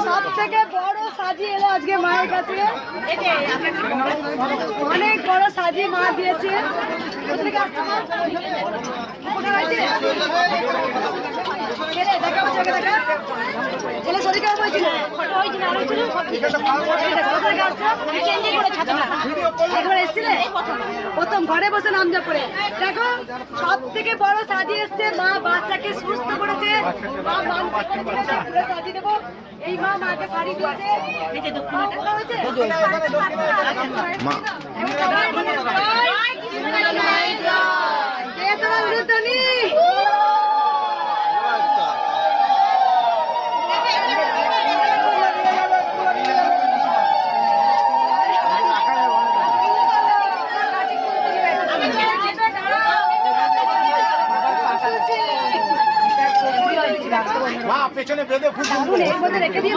সব থেকে বড় সাজি এলো আজকে মায়ের কাছে, অনেক বড় সাজি মা দিয়েছে। প্রথম ঘরে বসে নাম জপ করে দেখো, সব থেকে বড় সাজি এসছে মা, বাচ্চাকে সুস্থ করেছে মা, সাজি দেবো। এই মা মাকে শাড়ি দিয়েছে, পেছনে বেঁধে ফুল রেখে দিয়ে